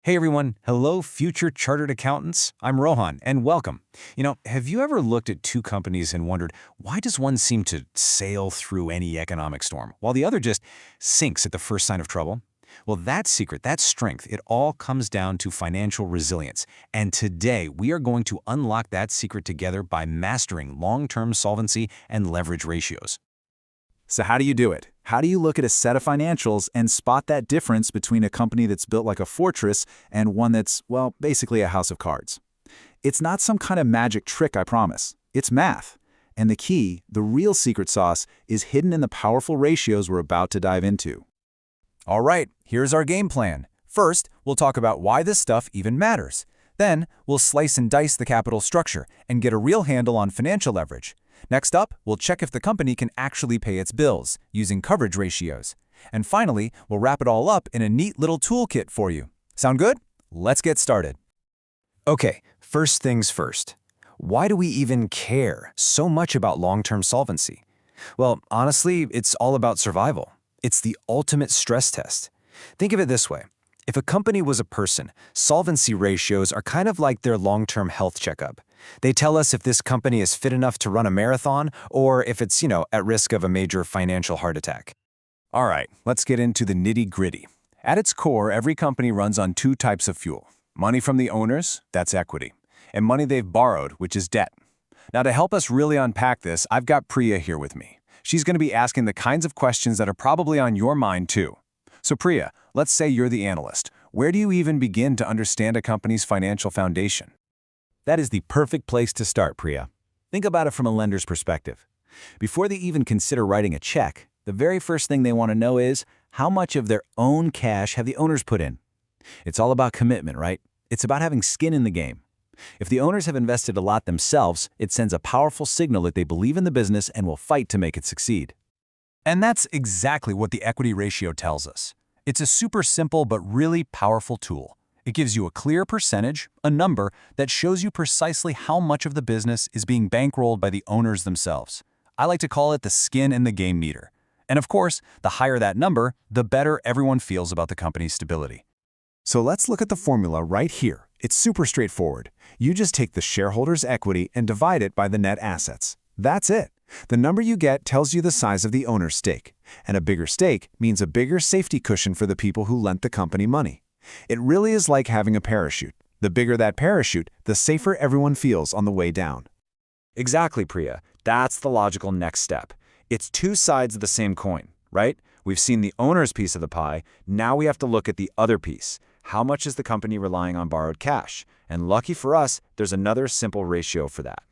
Hey everyone, hello future chartered accountants. I'm Rohan and welcome. Have you ever looked at two companies and wondered why does one seem to sail through any economic storm while the other just sinks at the first sign of trouble? Well, that secret, that strength, it all comes down to financial resilience. And today we are going to unlock that secret together by mastering long-term solvency and leverage ratios. So how do you do it? How do you look at a set of financials and spot that difference between a company that's built like a fortress and one that's, well, basically a house of cards? It's not some kind of magic trick, I promise. It's math. And the key, the real secret sauce, is hidden in the powerful ratios we're about to dive into. All right, here's our game plan. First, we'll talk about why this stuff even matters. Then, we'll slice and dice the capital structure and get a real handle on financial leverage. Next up, we'll check if the company can actually pay its bills using coverage ratios. And finally, we'll wrap it all up in a neat little toolkit for you. Sound good? Let's get started. Okay, first things first. Why do we even care so much about long-term solvency? Well, honestly, it's all about survival. It's the ultimate stress test. Think of it this way. If a company was a person, solvency ratios are kind of like their long-term health checkup. They tell us if this company is fit enough to run a marathon or if it's, at risk of a major financial heart attack. All right, let's get into the nitty-gritty. At its core, every company runs on two types of fuel. Money from the owners, that's equity, and money they've borrowed, which is debt. Now, to help us really unpack this, I've got Priya here with me. She's going to be asking the kinds of questions that are probably on your mind, too. So Priya, let's say you're the analyst. Where do you even begin to understand a company's financial foundation? That is the perfect place to start, Priya. Think about it from a lender's perspective. Before they even consider writing a check, the very first thing they want to know is how much of their own cash have the owners put in. It's all about commitment, right? It's about having skin in the game. If the owners have invested a lot themselves, it sends a powerful signal that they believe in the business and will fight to make it succeed. And that's exactly what the equity ratio tells us. It's a super simple but really powerful tool. It gives you a clear percentage, a number, that shows you precisely how much of the business is being bankrolled by the owners themselves. I like to call it the skin in the game meter. And of course, the higher that number, the better everyone feels about the company's stability. So let's look at the formula right here. It's super straightforward. You just take the shareholders' equity and divide it by the net assets. That's it. The number you get tells you the size of the owner's stake. And a bigger stake means a bigger safety cushion for the people who lent the company money. It really is like having a parachute. The bigger that parachute, the safer everyone feels on the way down. Exactly, Priya. That's the logical next step. It's two sides of the same coin, right? We've seen the owner's piece of the pie. Now we have to look at the other piece. How much is the company relying on borrowed cash? And lucky for us, there's another simple ratio for that.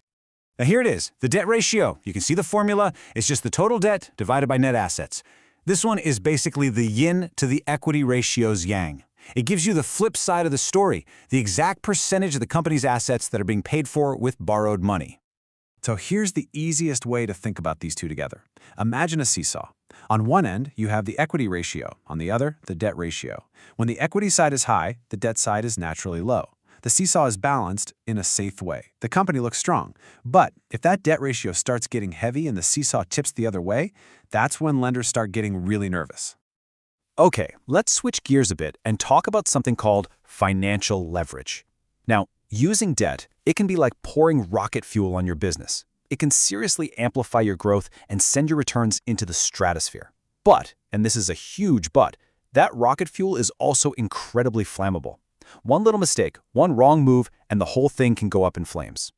Now here it is, the debt ratio. You can see the formula. It's just the total debt divided by net assets. This one is basically the yin to the equity ratio's yang. It gives you the flip side of the story, the exact percentage of the company's assets that are being paid for with borrowed money. So here's the easiest way to think about these two together. Imagine a seesaw. On one end, you have the equity ratio. On the other, the debt ratio. When the equity side is high, the debt side is naturally low. The seesaw is balanced in a safe way. The company looks strong. But if that debt ratio starts getting heavy and the seesaw tips the other way, that's when lenders start getting really nervous. Okay, let's switch gears a bit and talk about something called financial leverage. Now, using debt, it can be like pouring rocket fuel on your business. It can seriously amplify your growth and send your returns into the stratosphere. But, and this is a huge but, that rocket fuel is also incredibly flammable. One little mistake, one wrong move, and the whole thing can go up in flames.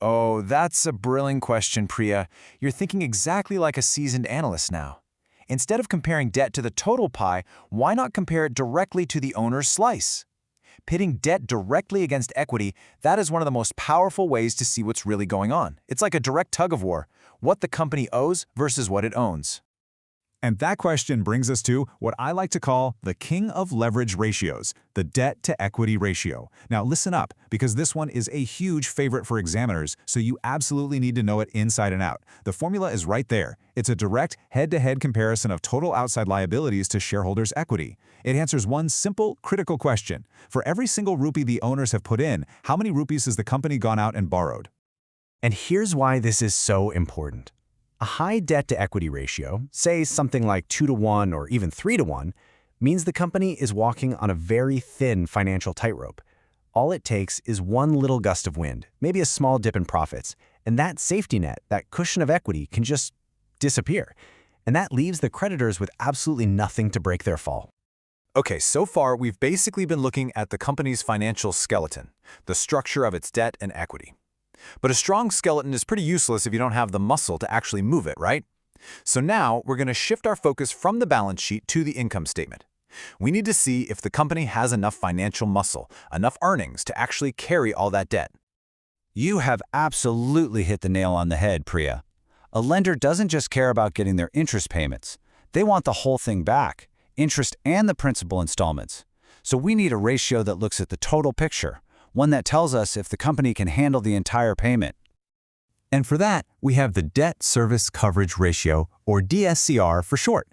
Oh, that's a brilliant question, Priya. You're thinking exactly like a seasoned analyst now. Instead of comparing debt to the total pie, why not compare it directly to the owner's slice? Pitting debt directly against equity, that is one of the most powerful ways to see what's really going on. It's like a direct tug of war, what the company owes versus what it owns. And that question brings us to what I like to call the king of leverage ratios, the debt-to-equity ratio. Now listen up, because this one is a huge favorite for examiners, so you absolutely need to know it inside and out. The formula is right there. It's a direct head-to-head comparison of total outside liabilities to shareholders' equity. It answers one simple, critical question. For every single rupee the owners have put in, how many rupees has the company gone out and borrowed? And here's why this is so important. A high debt-to-equity ratio, say something like 2 to 1 or even 3 to 1, means the company is walking on a very thin financial tightrope. All it takes is one little gust of wind, maybe a small dip in profits, and that safety net, that cushion of equity, can just disappear. And that leaves the creditors with absolutely nothing to break their fall. Okay, so far we've basically been looking at the company's financial skeleton, the structure of its debt and equity. But a strong skeleton is pretty useless if you don't have the muscle to actually move it, right? So now we're going to shift our focus from the balance sheet to the income statement. We need to see if the company has enough financial muscle, enough earnings to actually carry all that debt. You have absolutely hit the nail on the head, Priya. A lender doesn't just care about getting their interest payments. They want the whole thing back, interest and the principal installments. So we need a ratio that looks at the total picture, one that tells us if the company can handle the entire payment. And for that, we have the Debt Service Coverage Ratio, or DSCR for short.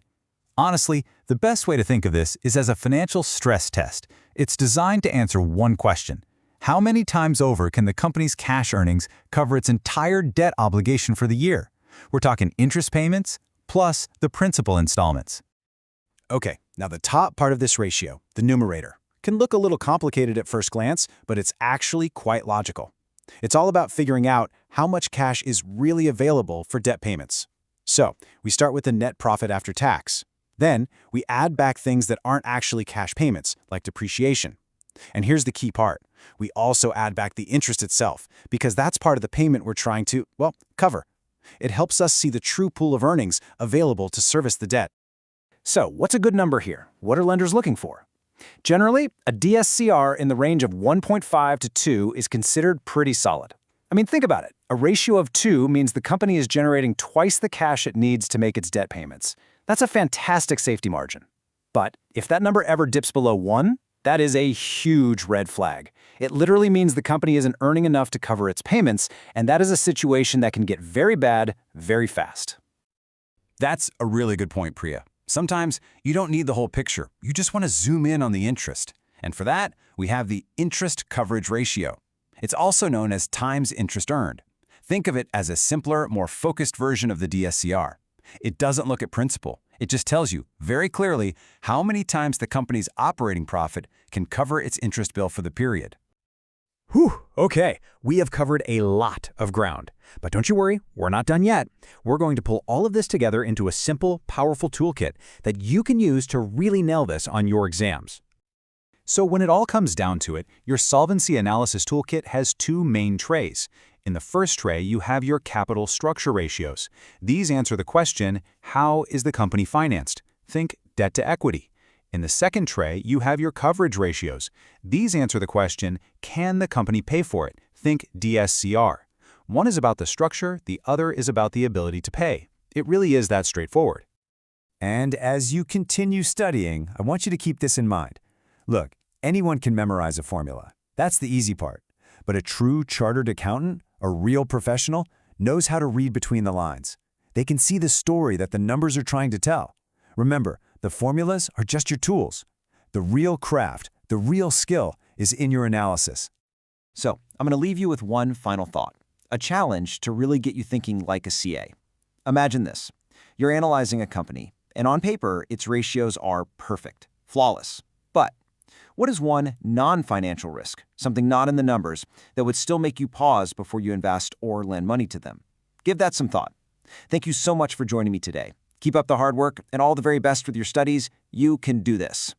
Honestly, the best way to think of this is as a financial stress test. It's designed to answer one question: how many times over can the company's cash earnings cover its entire debt obligation for the year? We're talking interest payments plus the principal installments. Okay, now the top part of this ratio, the numerator, can look a little complicated at first glance, but it's actually quite logical. It's all about figuring out how much cash is really available for debt payments. So, we start with the net profit after tax. Then, we add back things that aren't actually cash payments, like depreciation. And here's the key part. We also add back the interest itself, because that's part of the payment we're trying to, well, cover. It helps us see the true pool of earnings available to service the debt. So, what's a good number here? What are lenders looking for? Generally, a DSCR in the range of 1.5 to 2 is considered pretty solid. I mean, think about it. A ratio of 2 means the company is generating twice the cash it needs to make its debt payments. That's a fantastic safety margin. But if that number ever dips below 1, that is a huge red flag. It literally means the company isn't earning enough to cover its payments, and that is a situation that can get very bad very fast. That's a really good point, Priya. Sometimes you don't need the whole picture. You just want to zoom in on the interest. And for that, we have the interest coverage ratio. It's also known as times interest earned. Think of it as a simpler, more focused version of the DSCR. It doesn't look at principal. It just tells you very clearly how many times the company's operating profit can cover its interest bill for the period. Whew, okay, we have covered a lot of ground. But don't you worry, we're not done yet. We're going to pull all of this together into a simple, powerful toolkit that you can use to really nail this on your exams. So when it all comes down to it, your Solvency Analysis Toolkit has two main trays. In the first tray, you have your capital structure ratios. These answer the question, how is the company financed? Think debt to equity. In the second tray, you have your coverage ratios. These answer the question, can the company pay for it? Think DSCR. One is about the structure, the other is about the ability to pay. It really is that straightforward. And as you continue studying, I want you to keep this in mind. Look, anyone can memorize a formula. That's the easy part. But a true chartered accountant, a real professional, knows how to read between the lines. They can see the story that the numbers are trying to tell. Remember, the formulas are just your tools. The real craft, the real skill, is in your analysis. So, I'm going to leave you with one final thought, a challenge to really get you thinking like a CA. Imagine this. You're analyzing a company, and on paper, its ratios are perfect, flawless. But what is one non-financial risk, something not in the numbers, that would still make you pause before you invest or lend money to them? Give that some thought. Thank you so much for joining me today. Keep up the hard work and all the very best with your studies. You can do this.